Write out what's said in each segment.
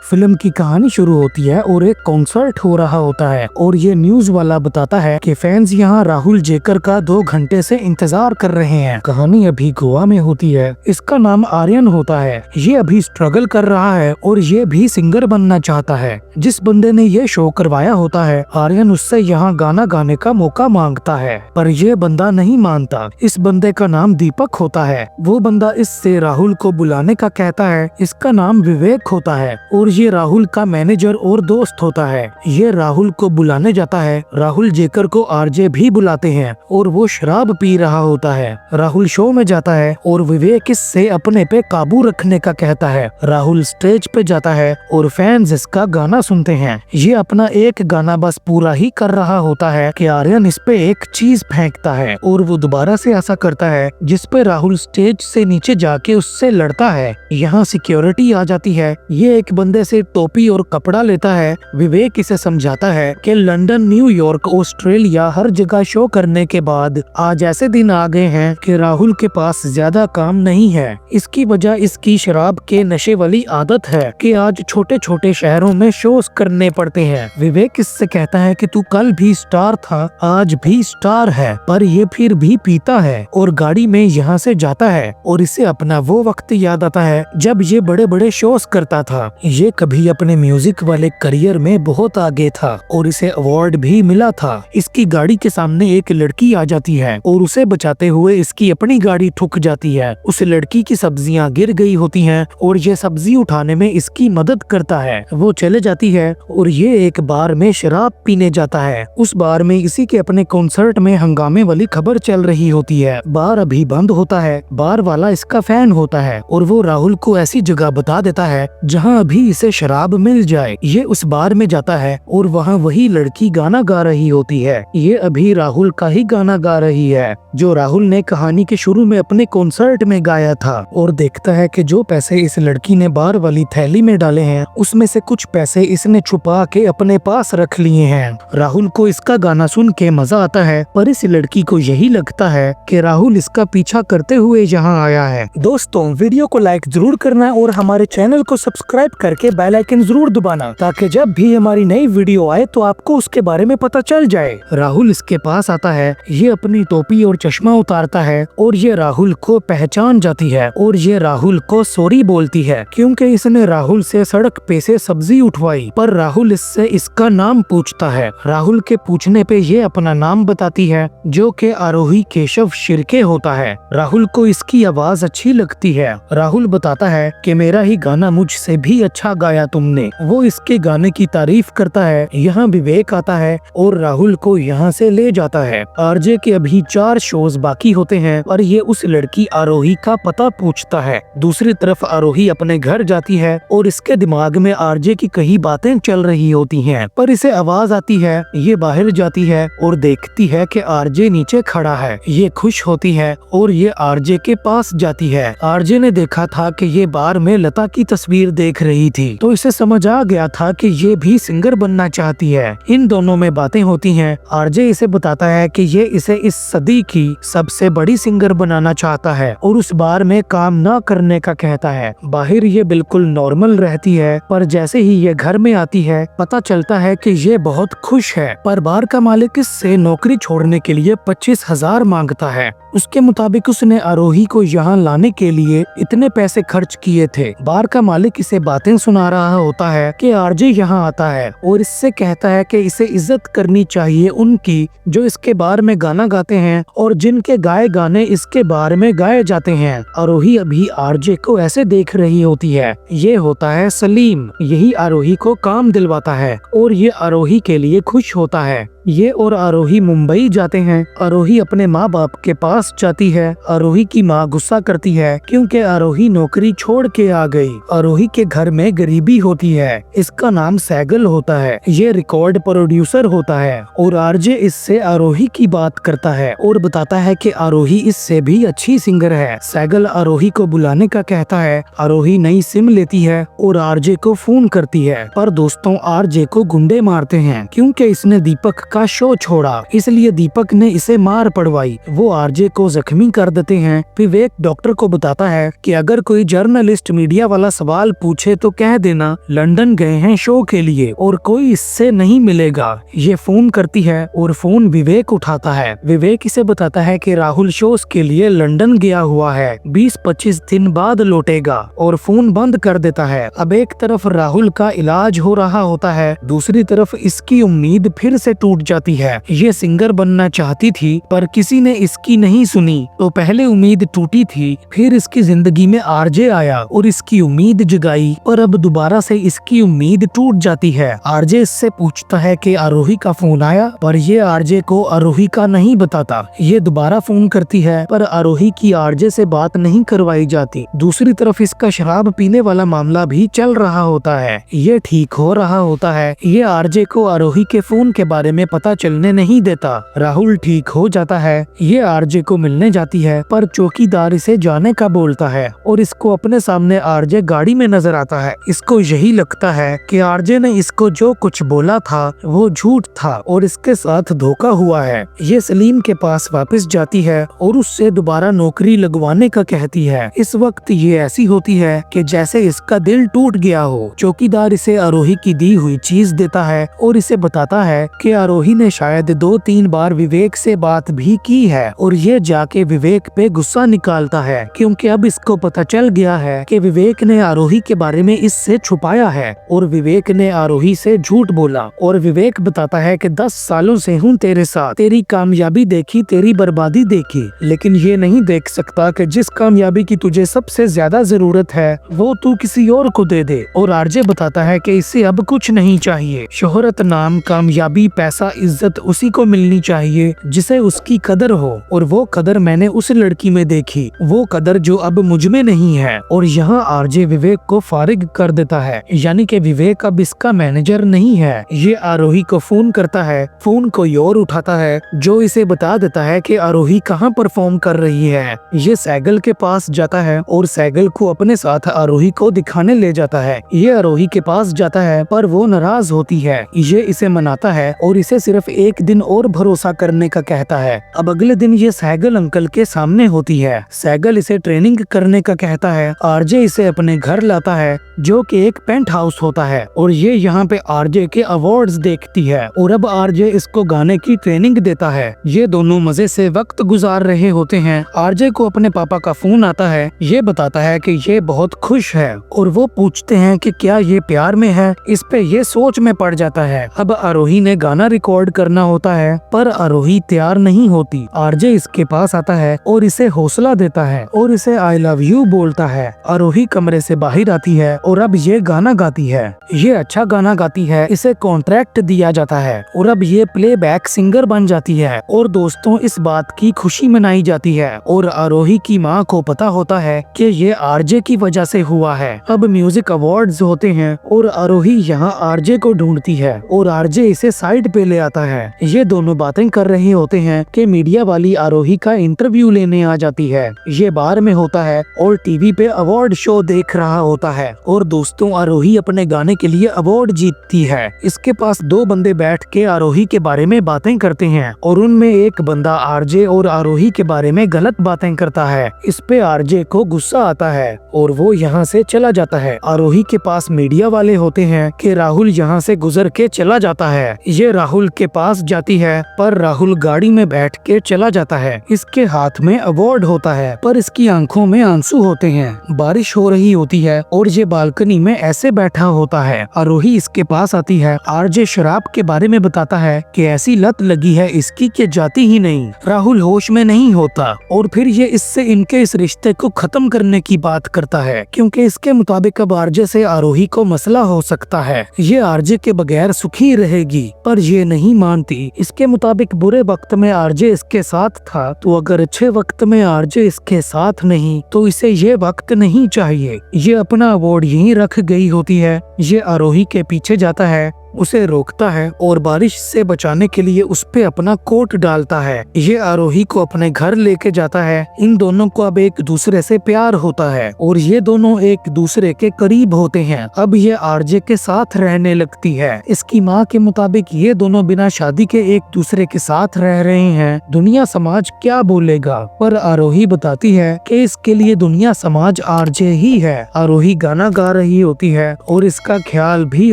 Film की कहानी शुरू होती है और एक कॉन्सर्ट हो रहा होता है और ये न्यूज वाला बताता है कि फैंस यहाँ राहुल जेकर का 2 घंटे से इंतजार कर रहे हैं। कहानी अभी गोवा में होती है। इसका नाम आर्यन होता है। ये अभी स्ट्रगल कर रहा है और ये भी सिंगर बनना चाहता है। जिस बंदे ने ये शो करवाया होता है, आर्यन उससे यहाँ गाना गाने का मौका मांगता है, पर ये बंदा नहीं मानता। इस बंदे का नाम दीपक होता है। वो बंदा इससे राहुल को बुलाने का कहता है। इसका नाम विवेक होता है और ये राहुल का मैनेजर और दोस्त होता है। ये राहुल को बुलाने जाता है। राहुल जेकर को आरजे भी बुलाते हैं और वो शराब पी रहा होता है। राहुल शो में जाता है और विवेक इससे अपने पे काबू रखने का कहता है। राहुल स्टेज पे जाता है और फैंस इसका गाना सुनते हैं। ये अपना एक गाना बस पूरा ही कर रहा होता है कि आर्यन इस पे एक चीज फेंकता है और वो दोबारा से ऐसा करता है, जिस पे राहुल स्टेज से नीचे जाके उससे लड़ता है। यहाँ सिक्योरिटी आ जाती है। ये एक बंदे से टोपी और कपड़ा लेता है। विवेक इसे समझाता है कि लंदन, न्यूयॉर्क, ऑस्ट्रेलिया हर जगह शो करने के बाद आज ऐसे दिन आ गए हैं कि राहुल के पास ज्यादा काम नहीं है। इसकी वजह इसकी शराब के नशे वाली आदत है कि आज छोटे छोटे शहरों में शोज करने पड़ते हैं। विवेक इससे कहता है कि तू कल भी स्टार था, आज भी स्टार है, पर ये फिर भी पीता है और गाड़ी में यहाँ से जाता है और इसे अपना वो वक्त याद आता है जब ये बड़े बड़े शोज करता था। ये कभी अपने म्यूजिक वाले करियर में बहुत आगे था और इसे अवार्ड भी मिला था। इसकी गाड़ी के सामने एक लड़की आ जाती है और उसे बचाते हुए इसकी अपनी गाड़ी ठुक जाती है। उस लड़की की सब्जियां गिर गई होती हैं और ये सब्जी उठाने में इसकी मदद करता है। वो चले जाती है और ये एक बार में शराब पीने जाता है। उस बार में इसी के अपने कॉन्सर्ट में हंगामे वाली खबर चल रही होती है। बार अभी बंद होता है। बार वाला इसका फैन होता है और वो राहुल को ऐसी जगह बता देता है जहाँ अभी इसे शराब मिल जाए। ये उस बार में जाता है और वहाँ वही लड़की गाना गा रही होती है। ये अभी राहुल का ही गाना गा रही है जो राहुल ने कहानी के शुरू में अपने कॉन्सर्ट में गाया था, और देखता है कि जो पैसे इस लड़की ने बार वाली थैली में डाले हैं उसमें से कुछ पैसे इसने छुपा के अपने पास रख लिए हैं। राहुल को इसका गाना सुन के मजा आता है, पर इस लड़की को यही लगता है कि राहुल इसका पीछा करते हुए यहाँ आया है। दोस्तों, वीडियो को लाइक जरूर करना और हमारे चैनल को सब्सक्राइब करके बेल आइकन जरूर दबाना, ताकि जब भी हमारी नई वीडियो आए तो आपको उसके बारे में पता चल जाए। राहुल इसके पास आता है। ये अपनी टोपी और चश्मा उतारता है और ये राहुल को पहचान जाती है और ये राहुल को सॉरी बोलती है क्योंकि इसने राहुल से सड़क पे से सब्जी उठवाई। पर राहुल इससे इसका नाम पूछता है। राहुल के पूछने पे ये अपना नाम बताती है जो कि आरोही केशव शिर्के होता है। राहुल को इसकी आवाज अच्छी लगती है। राहुल बताता है कि मेरा ही गाना मुझसे भी अच्छा गाया तुमने। वो इसके गाने की तारीफ करता है। यहाँ विवेक आता है और राहुल को यहाँ से ले जाता है। आरजे के अभी 4 शोज बाकी होते हैं और ये उस लड़की आरोही का पता पूछता है। दूसरी तरफ आरोही अपने घर जाती है और इसके दिमाग में आरजे की कई बातें चल रही होती हैं, पर इसे आवाज आती है। ये बाहर जाती है और देखती है कि आरजे नीचे खड़ा है। ये खुश होती है और ये आरजे के पास जाती है। आरजे ने देखा था कि ये बार में लता की तस्वीर देख रही थी, तो इसे समझ आ गया था कि ये भी सिंगर बनना चाहती है। इन दोनों में बातें होती हैं। आरजे इसे बताता है कि ये इसे इस सदी की सबसे बड़ी सिंगर बनाना चाहता है और उस बार में काम न करने का कहता है। बाहर ये बिल्कुल नॉर्मल रहती है, पर जैसे ही ये घर में आती है पता चलता है कि ये बहुत खुश है। पर बार का मालिक इससे नौकरी छोड़ने के लिए 25,000 मांगता है। उसके मुताबिक उसने आरोही को यहाँ लाने के लिए इतने पैसे खर्च किए थे। बार का मालिक इसे बातें सुना रहा होता है कि आरजे यहाँ आता है और इससे कहता है कि इसे इज्जत करनी चाहिए उनकी जो इसके बार में गाना गाते हैं और जिनके गाए गाने इसके बार में गाए जाते हैं। आरोही अभी आरजे को ऐसे देख रही होती है। ये होता है सलीम। यही आरोही को काम दिलवाता है और ये आरोही के लिए खुश होता है। ये और आरोही मुंबई जाते हैं। आरोही अपने माँ बाप के पास जाती है। आरोही की माँ गुस्सा करती है क्योंकि आरोही नौकरी छोड़ के आ गई। आरोही के घर में गरीबी होती है। इसका नाम सैगल होता है। ये रिकॉर्ड प्रोड्यूसर होता है और आरजे इससे आरोही की बात करता है और बताता है कि आरोही इससे भी अच्छी सिंगर है। सैगल आरोही को बुलाने का कहता है। आरोही नई सिम लेती है और आरजे को फोन करती है, पर दोस्तों आरजे को गुंडे मारते हैं क्योंकि इसने दीपक का का शो छोड़ा, इसलिए दीपक ने इसे मार पड़वाई। वो आरजे को जख्मी कर देते हैं। विवेक डॉक्टर को बताता है कि अगर कोई जर्नलिस्ट मीडिया वाला सवाल पूछे तो कह देना लंदन गए हैं शो के लिए और कोई इससे नहीं मिलेगा। ये फोन करती है और फोन विवेक उठाता है। विवेक इसे बताता है कि राहुल शोज के लिए लंदन गया हुआ है, 20-25 दिन बाद लौटेगा, और फोन बंद कर देता है। अब एक तरफ राहुल का इलाज हो रहा होता है, दूसरी तरफ इसकी उम्मीद फिर से टूट जाती है। ये सिंगर बनना चाहती थी पर किसी ने इसकी नहीं सुनी, तो पहले उम्मीद टूटी थी, फिर इसकी जिंदगी में आरजे आया और इसकी उम्मीद जगाई, पर अब दोबारा से इसकी उम्मीद टूट जाती है। आरजे इससे पूछता है कि आरोही का फोन आया, पर ये आरजे को आरोही का नहीं बताता। ये दोबारा फोन करती है पर आरोही की आरजे से बात नहीं करवाई जाती। दूसरी तरफ इसका शराब पीने वाला मामला भी चल रहा होता है, ये ठीक हो रहा होता है। ये आरजे को आरोही के फोन के बारे में पता चलने नहीं देता। राहुल ठीक हो जाता है, ये आरजे को मिलने जाती है, पर चौकीदार इसे जाने का बोलता है और इसको अपने सामने आरजे गाड़ी में नजर आता है। इसको यही लगता है कि आरजे ने इसको जो कुछ बोला था वो झूठ था और इसके साथ धोखा हुआ है। ये सलीम के पास वापस जाती है और उससे दोबारा नौकरी लगवाने का कहती है। इस वक्त ये ऐसी होती है कि जैसे इसका दिल टूट गया हो। चौकीदार इसे आरोही की दी हुई चीज देता है और इसे बताता है कि आरोही ने शायद 2-3 बार विवेक से बात भी की है, और ये जाके विवेक पे गुस्सा निकालता है क्योंकि अब इसको पता चल गया है कि विवेक ने आरोही के बारे में इससे छुपाया है और विवेक ने आरोही से झूठ बोला। और विवेक बताता है कि 10 सालों से हूँ तेरे साथ, तेरी कामयाबी देखी, तेरी बर्बादी देखी, लेकिन ये नहीं देख सकता कि जिस कामयाबी की तुझे सबसे ज्यादा जरूरत है वो तू किसी और को दे दे। और आरजे बताता है कि इसे अब कुछ नहीं चाहिए, शोहरत, नाम, कामयाबी, पैसा, इज्जत उसी को मिलनी चाहिए जिसे उसकी कदर हो, और वो कदर मैंने उस लड़की में देखी, वो कदर जो अब मुझ में नहीं है। और यहाँ आरजे विवेक को फारिग कर देता है, यानी कि विवेक अब इसका मैनेजर नहीं है। ये आरोही को फोन करता है, फोन कोई और उठाता है जो इसे बता देता है कि आरोही कहाँ परफॉर्म कर रही है। ये सैगल के पास जाता है और सैगल को अपने साथ आरोही को दिखाने ले जाता है। ये आरोही के पास जाता है पर वो नाराज होती है। ये इसे मनाता है और इसे सिर्फ एक दिन और भरोसा करने का कहता है। अब अगले दिन ये सैगल अंकल के सामने होती है। सैगल इसे ट्रेनिंग करने का कहता है। आरजे इसे अपने घर लाता है जो कि एक पेंट हाउस होता है, और ये यहाँ पे आरजे के अवार्ड्स देखती है और अब आरजे इसको गाने की ट्रेनिंग देता है। ये दोनों मजे से वक्त गुजार रहे होते हैं। आरजे को अपने पापा का फोन आता है। ये बताता है कि ये बहुत खुश है और वो पूछते हैं कि क्या ये प्यार में है। इस पे ये सोच में पड़ जाता है। अब आरोही ने गाना रिकॉर्ड करना होता है पर आरोही तैयार नहीं होती। आरजे इसके पास आता है और इसे हौसला देता है और इसे आई लव यू बोलता है। आरोही कमरे से बाहर आती है और अब ये गाना गाती है। ये अच्छा गाना गाती है, इसे कॉन्ट्रैक्ट दिया जाता है और अब ये प्लेबैक सिंगर बन जाती है और दोस्तों इस बात की खुशी मनाई जाती है। और आरोही की माँ को पता होता है कि ये आरजे की वजह से हुआ है। अब म्यूजिक अवार्ड्स होते हैं और आरोही यहाँ आरजे को ढूंढती है और आरजे इसे साइड पे ले आता है। ये दोनों बातें कर रहे होते हैं कि मीडिया वाली आरोही का इंटरव्यू लेने आ जाती है। ये बार में होता है और टीवी पे अवार्ड शो देख रहा होता है और दोस्तों आरोही अपने गाने के लिए अवार्ड जीतती है। इसके पास 2 बंदे बैठ के आरोही के बारे में बातें करते हैं और उनमें एक बंदा आरजे और आरोही के बारे में गलत बातें करता है। इस पे आरजे को गुस्सा आता है और वो यहाँ से चला जाता है। आरोही के पास मीडिया वाले होते हैं कि राहुल यहाँ से गुजर के चला जाता है। ये राहुल के पास जाती है पर राहुल गाड़ी में बैठ के चला जाता है। इसके हाथ में अवार्ड होता है पर इसकी आंखों में आंसू होते हैं। बारिश हो रही होती है और ये बालकनी में ऐसे बैठा होता है। आरोही इसके पास आती है। आरजे शराब के बारे में बताता है कि ऐसी लत लगी है इसकी कि जाती ही नहीं। राहुल होश में नहीं होता और फिर ये इससे इनके इस रिश्ते को खत्म करने की बात करता है क्योंकि इसके मुताबिक अब आरजे से आरोही को मसला हो सकता है। ये आरजे के बगैर सुखी रहेगी पर ये नहीं मानती। इसके मुताबिक बुरे वक्त में आरजे इसके साथ था तो अगर अच्छे वक्त में आरजे इसके साथ नहीं तो इसे ये वक्त नहीं चाहिए। ये अपना अवार्ड यहीं रख गई होती है। ये आरोही के पीछे जाता है उसे रोकता है और बारिश से बचाने के लिए उस पे अपना कोट डालता है। ये आरोही को अपने घर लेके जाता है। इन दोनों को अब एक दूसरे से प्यार होता है और ये दोनों एक दूसरे के करीब होते हैं। अब ये आरजे के साथ रहने लगती है। इसकी माँ के मुताबिक ये दोनों बिना शादी के एक दूसरे के साथ रह रहे हैं। दुनिया समाज क्या बोलेगा, पर आरोही बताती है कि इसके लिए दुनिया समाज आरजे ही है। आरोही गाना गा रही होती है और इसका ख्याल भी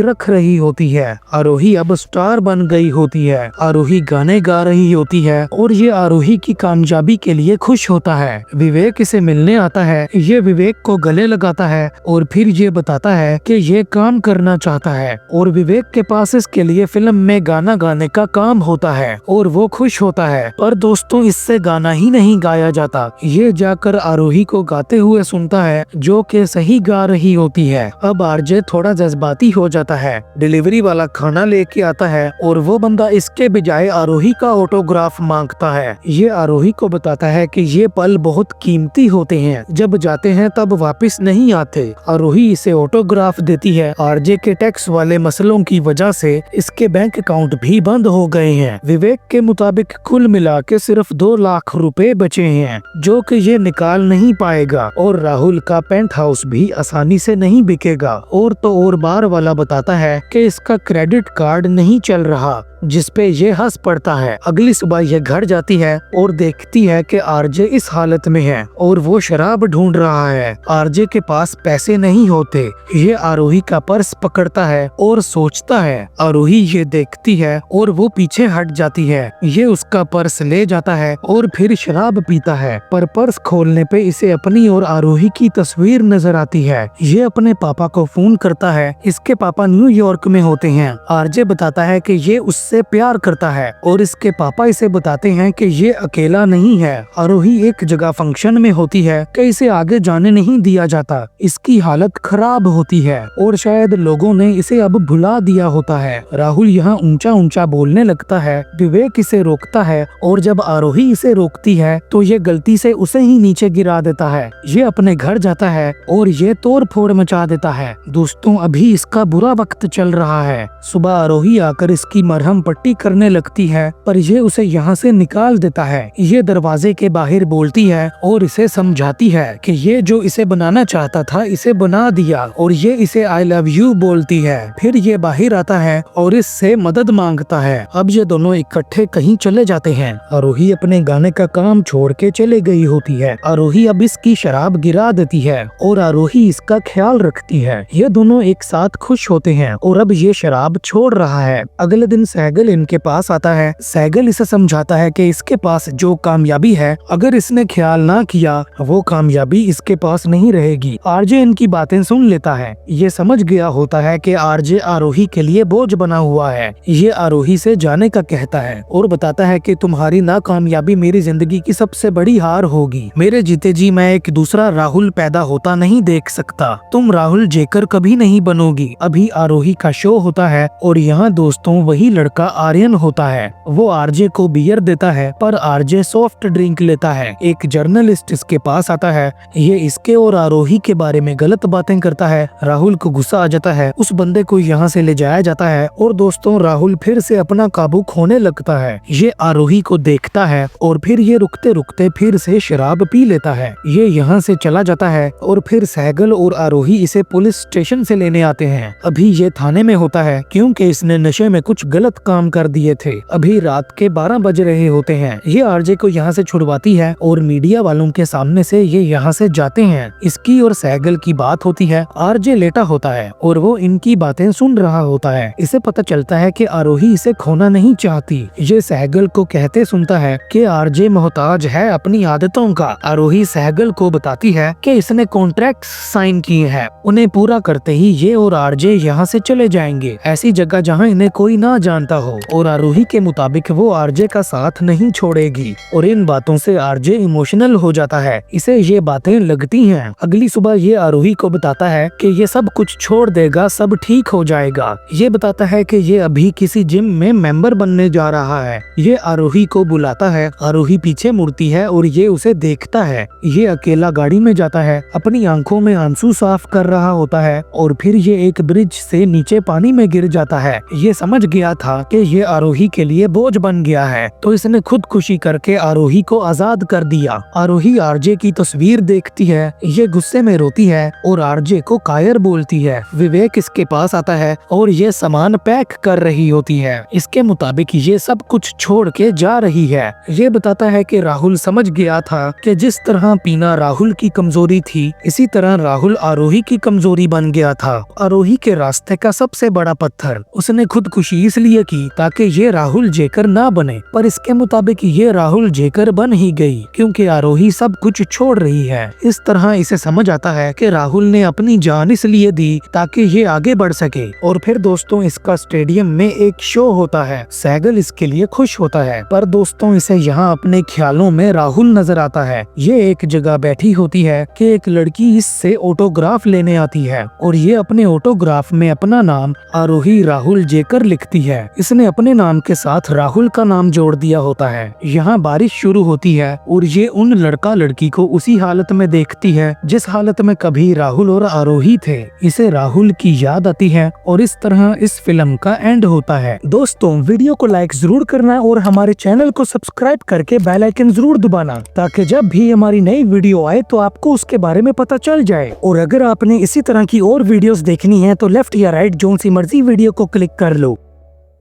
रख रही होती है। आरोही अब स्टार बन गई होती है। आरोही गाने गा रही होती है और ये आरोही की कामयाबी के लिए खुश होता है। विवेक इसे मिलने आता है। ये विवेक को गले लगाता है और फिर ये बताता है कि ये काम करना चाहता है और विवेक के पास इसके लिए फिल्म में गाना गाने का काम होता है और वो खुश होता है। पर दोस्तों, इससे गाना ही नहीं गाया जाता। ये जाकर आरोही को गाते हुए सुनता है जो कि सही गा रही होती है। अब आरजे थोड़ा जज्बाती हो जाता है। डिलीवरी वाला खाना लेके आता है और वो बंदा इसके बजाय आरोही का ऑटोग्राफ मांगता है। ये आरोही को बताता है कि ये पल बहुत कीमती होते हैं, जब जाते हैं तब वापस नहीं आते। आरोही इसे ऑटोग्राफ देती है। आरजे के टैक्स वाले मसलों की वजह से इसके बैंक अकाउंट भी बंद हो गए हैं। विवेक के मुताबिक कुल मिला के सिर्फ 2 लाख रुपए बचे हैं जो कि ये निकाल नहीं पाएगा और राहुल का पेंट हाउस भी आसानी से नहीं बिकेगा। और तो और बार वाला बताता है कि इसका क्रेडिट कार्ड नहीं चल रहा, जिसपे ये हंस पड़ता है। अगली सुबह ये घर जाती है और देखती है कि आरजे इस हालत में है और वो शराब ढूंढ रहा है। आरजे के पास पैसे नहीं होते। ये आरोही का पर्स पकड़ता है और सोचता है। आरोही ये देखती है और वो पीछे हट जाती है। ये उसका पर्स ले जाता है और फिर शराब पीता है, पर पर्स खोलने पे इसे अपनी और आरोही की तस्वीर नजर आती है। ये अपने पापा को फोन करता है। इसके पापा न्यूयॉर्क में होते हैं। आरजे बताता है कि ये उससे प्यार करता है और इसके पापा इसे बताते हैं कि ये अकेला नहीं है। आरोही एक जगह फंक्शन में होती है कि इसे आगे जाने नहीं दिया जाता। इसकी हालत खराब होती है और शायद लोगों ने इसे अब भुला दिया होता है। राहुल यहाँ ऊंचा ऊंचा बोलने लगता है। विवेक इसे रोकता है और जब आरोही इसे रोकती है तो ये गलती से उसे ही नीचे गिरा देता है। ये अपने घर जाता है और ये तोड़ फोड़ मचा देता है। दोस्तों, अभी इसका बुरा वक्त चल रहा है। सुबह आरोही आकर इसकी मरहम पट्टी करने लगती है, पर ये उसे यहाँ से निकाल देता है। ये दरवाजे के बाहर बोलती है और इसे समझाती है कि ये जो इसे बनाना चाहता था इसे बना दिया और ये इसे आई लव यू बोलती है। फिर ये बाहर आता है और इससे मदद मांगता है। अब ये दोनों इकट्ठे कहीं चले जाते हैं। आरोही अपने गाने का काम छोड़ के चले गई होती है। आरोही अब इसकी शराब गिरा देती है और आरोही इसका ख्याल रखती है। ये दोनों एक साथ खुश होते हैं और अब ये शराब छोड़ रहा है। अगले दिन सहगल इनके पास आता है। सहगल इसे समझाता है कि इसके पास जो कामयाबी है, अगर इसने ख्याल ना किया वो कामयाबी इसके पास नहीं रहेगी। आरजे इनकी बातें सुन लेता है। ये समझ गया होता है कि आरजे आरोही के लिए बोझ बना हुआ है। ये आरोही से जाने का कहता है और बताता है कि तुम्हारी नाकामयाबी मेरी जिंदगी की सबसे बड़ी हार होगी। मेरे जीते जी मैं एक दूसरा राहुल पैदा होता नहीं देख सकता। तुम राहुल जेकर कभी नहीं बनोगी। अभी आरोही का शो होता है और यहाँ दोस्तों वही लड़का आर्यन होता है। वो आरजे को बियर देता है, पर आरजे सॉफ्ट ड्रिंक लेता है। एक जर्नलिस्ट इसके पास आता है। ये इसके और आरोही के बारे में गलत बातें करता है। राहुल को गुस्सा आ जाता है। उस बंदे को यहाँ से ले जाया जाता है और दोस्तों राहुल फिर से अपना काबू खोने लगता है। ये आरोही को देखता है और फिर ये रुकते रुकते फिर से शराब पी लेता है। ये यहाँ से चला जाता है और फिर सहगल और आरोही इसे पुलिस स्टेशन से लेने आते हैं। अभी ये थाने में होता है क्योंकि इसने नशे में कुछ गलत काम कर दिए थे। अभी रात के 12 बज रहे होते हैं। ये आरजे को यहाँ से छुड़वाती है और मीडिया वालों के सामने से ये यहाँ से जाते हैं। इसकी और सहगल की बात होती है। आरजे लेटा होता है और वो इनकी बातें सुन रहा होता है। इसे पता चलता है कि आरोही इसे खोना नहीं चाहती। ये सहगल को कहते सुनता है कि आरजे मोहताज है अपनी आदतों का। आरोही सहगल को बताती है कि इसने कॉन्ट्रैक्ट साइन किए हैं, उन्हें पूरा करते ही ये और आरजे यहाँ से चले जाएंगे, ऐसी जगह जहाँ इन्हें कोई ना जानता हो और आरोही के मुताबिक वो आरजे का साथ नहीं छोड़ेगी और इन बातों से आरजे इमोशनल हो जाता है। इसे ये बातें लगती हैं। अगली सुबह ये आरोही को बताता है कि ये सब कुछ छोड़ देगा, सब ठीक हो जाएगा। ये बताता है कि ये अभी किसी जिम में मेंबर बनने जा रहा है। ये आरोही को बुलाता है। आरोही पीछे मुड़ती है और ये उसे देखता है। ये अकेला गाड़ी में जाता है, अपनी आंखों में आंसू साफ कर रहा होता है और फिर ये एक ब्रिज से नीचे पानी में गिर जाता है। ये समझ गया था कि ये आरोही के लिए बोझ बन गया है, तो इसने खुदकुशी करके आरोही को आजाद कर दिया। आरोही आरजे की तस्वीर देखती है, ये गुस्से में रोती है और आरजे को कायर बोलती है। विवेक इसके पास आता है और ये सामान पैक कर रही होती है। इसके मुताबिक ये सब कुछ छोड़ के जा रही है। ये बताता है कि राहुल समझ गया था कि जिस तरह पीना राहुल की कमजोरी थी, इसी तरह राहुल आरोही की कमजोरी बन गया था। आरोही के रास्ते का सबसे बड़ा पत्थर उसने खुदकुशी इसलिए की ताकि ये राहुल जेकर ना बने, पर इसके मुताबिक ये राहुल जेकर बन ही गई क्योंकि आरोही सब कुछ छोड़ रही है। इस तरह इसे समझ आता है कि राहुल ने अपनी जान इसलिए दी ताकि ये आगे बढ़ सके। और फिर दोस्तों इसका स्टेडियम में एक शो होता है। सैगल इसके लिए खुश होता है, पर दोस्तों इसे यहाँ अपने ख्यालों में राहुल नजर आता है। ये एक जगह बैठी होती है कि एक लड़की इससे ऑटोग्राफ लेने आती है और ये अपने ऑटोग्राफ में अपना नाम आरोही राहुल जेकर लिखती है। इसने अपने नाम के साथ राहुल का नाम जोड़ दिया होता है। यहाँ बारिश शुरू होती है और ये उन लड़का लड़की को उसी हालत में देखती है जिस हालत में कभी राहुल और आरोही थे। इसे राहुल की याद आती है और इस तरह इस फिल्म का एंड होता है। दोस्तों वीडियो को लाइक जरूर करना और हमारे चैनल को सब्सक्राइब करके बेल आइकन जरूर दबाना ताकि जब भी हमारी नई वीडियो आए तो आपको उसके बारे में पता चल जाए। और अगर आपने इसी तरह की और वीडियोस देखनी है तो लेफ्ट या राइट जोन सी मर्जी वीडियो को क्लिक कर लो।